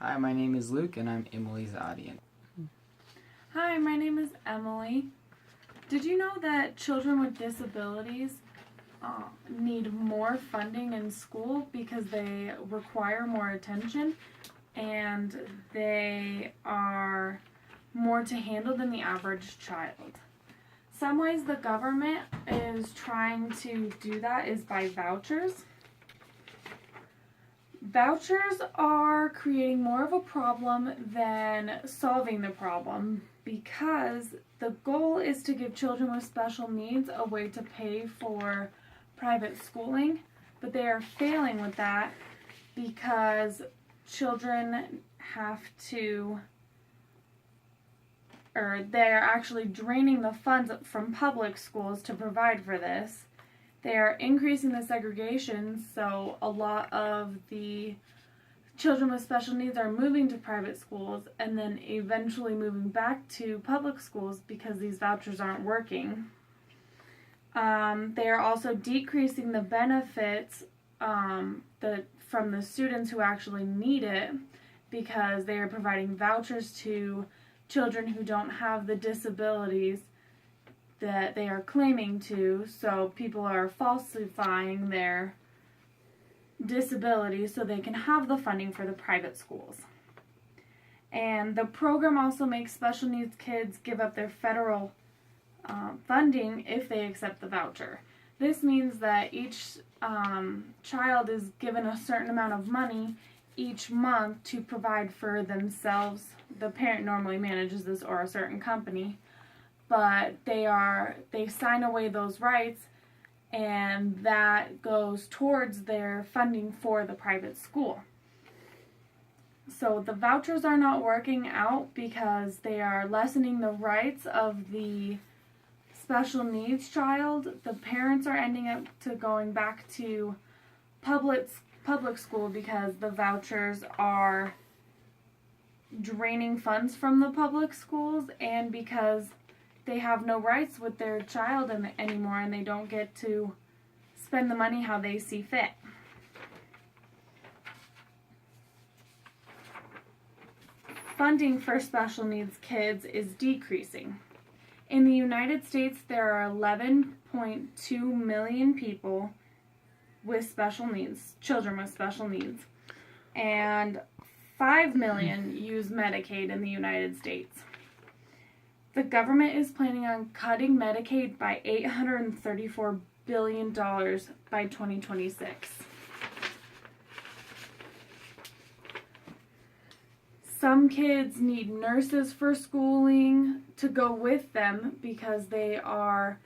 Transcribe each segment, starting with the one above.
Hi, my name is Luke, and I'm Emily's audience. Hi, my name is Emily. Did you know that children with disabilities need more funding in school because they require more attention and they are more to handle than the average child? Some ways the government is trying to do that is by vouchers. Vouchers are creating more of a problem than solving the problem because the goal is to give children with special needs a way to pay for private schooling, but they are failing with that because children have to, or they're actually draining the funds from public schools to provide for this. They are increasing the segregation, so a lot of the children with special needs are moving to private schools and then eventually moving back to public schools because these vouchers aren't working. They are also decreasing the benefits from the students who actually need it because they are providing vouchers to children who don't have the disabilities that they are claiming to, so people are falsifying their disabilities so they can have the funding for the private schools. And the program also makes special needs kids give up their federal funding if they accept the voucher. This means that each child is given a certain amount of money each month to provide for themselves. The parent normally manages this, or a certain company, but they sign away those rights, and that goes towards their funding for the private school. So the vouchers are not working out because they are lessening the rights of the special needs child. The parents are ending up to going back to public school because the vouchers are draining funds from the public schools, and because they have no rights with their child anymore, and they don't get to spend the money how they see fit. Funding for special needs kids is decreasing. In the United States, there are 11.2 million people with special needs, children with special needs, and 5 million use Medicaid in the United States. The government is planning on cutting Medicaid by $834 billion by 2026. Some kids need nurses for schooling to go with them because they are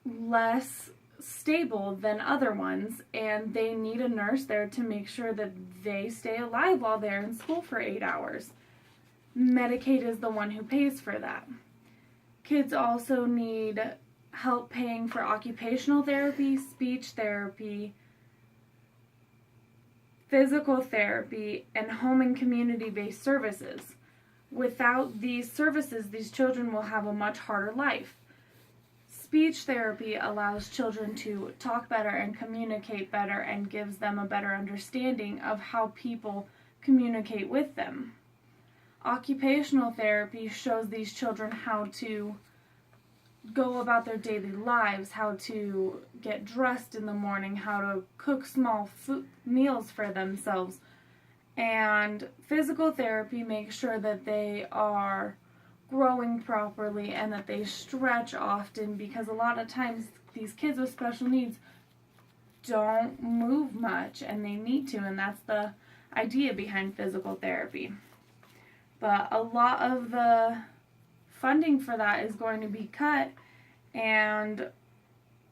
less stable than other ones, and they need a nurse there to make sure that they stay alive while they're in school for 8 hours. Medicaid is the one who pays for that. Kids also need help paying for occupational therapy, speech therapy, physical therapy, and home and community-based services. Without these services, these children will have a much harder life. Speech therapy allows children to talk better and communicate better and gives them a better understanding of how people communicate with them. Occupational therapy shows these children how to go about their daily lives, how to get dressed in the morning, how to cook small meals for themselves. And physical therapy makes sure that they are growing properly and that they stretch often, because a lot of times these kids with special needs don't move much and they need to, and that's the idea behind physical therapy. But a lot of the funding for that is going to be cut, and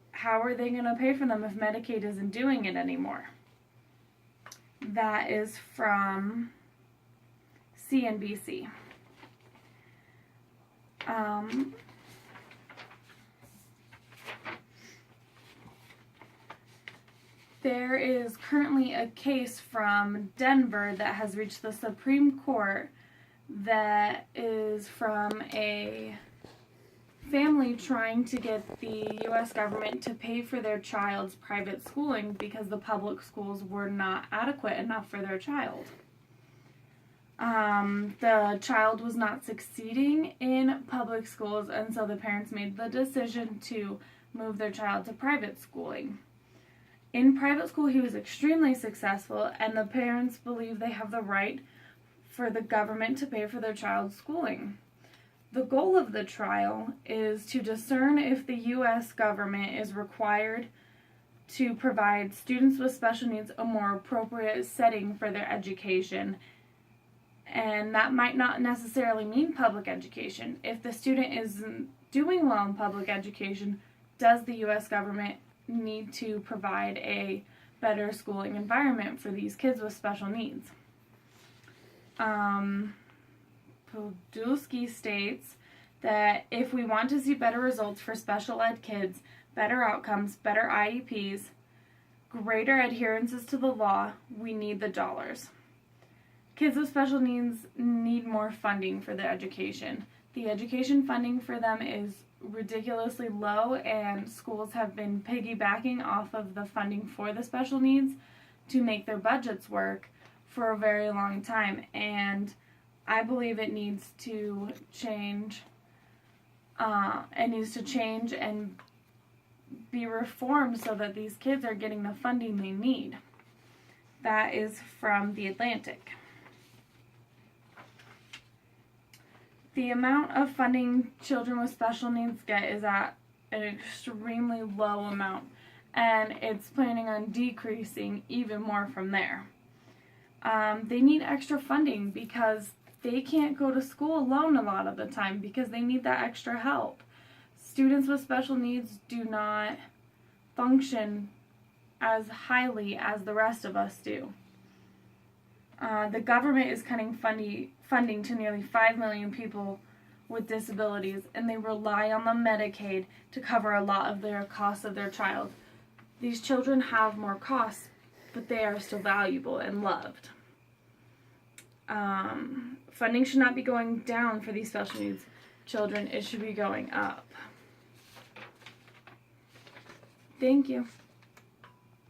how are they going to pay for them if Medicaid isn't doing it anymore? That is from CNBC. There is currently a case from Denver that has reached the Supreme Court that is from a family trying to get the U.S. government to pay for their child's private schooling because the public schools were not adequate enough for their child. The child was not succeeding in public schools, and so the parents made the decision to move their child to private schooling. In private school, he was extremely successful, and the parents believe they have the right for the government to pay for their child's schooling. The goal of the trial is to discern if the U.S. government is required to provide students with special needs a more appropriate setting for their education. And that might not necessarily mean public education. If the student isn't doing well in public education, does the U.S. government need to provide a better schooling environment for these kids with special needs? Podolsky states that if we want to see better results for special ed kids, better outcomes, better IEPs, greater adherences to the law, we need the dollars. Kids with special needs need more funding for their education. The education funding for them is ridiculously low, and schools have been piggybacking off of the funding for the special needs to make their budgets work for a very long time, and I believe it needs to change. It needs to change and be reformed so that these kids are getting the funding they need. That is from The Atlantic. The amount of funding children with special needs get is at an extremely low amount, and it's planning on decreasing even more from there. They need extra funding because they can't go to school alone a lot of the time because they need that extra help. Students with special needs do not function as highly as the rest of us do. The government is cutting funding to nearly 5 million people with disabilities, and they rely on the Medicaid to cover a lot of their costs of their child. These children have more costs, but they are still valuable and loved. Funding should not be going down for these special needs children. It should be going up. Thank you.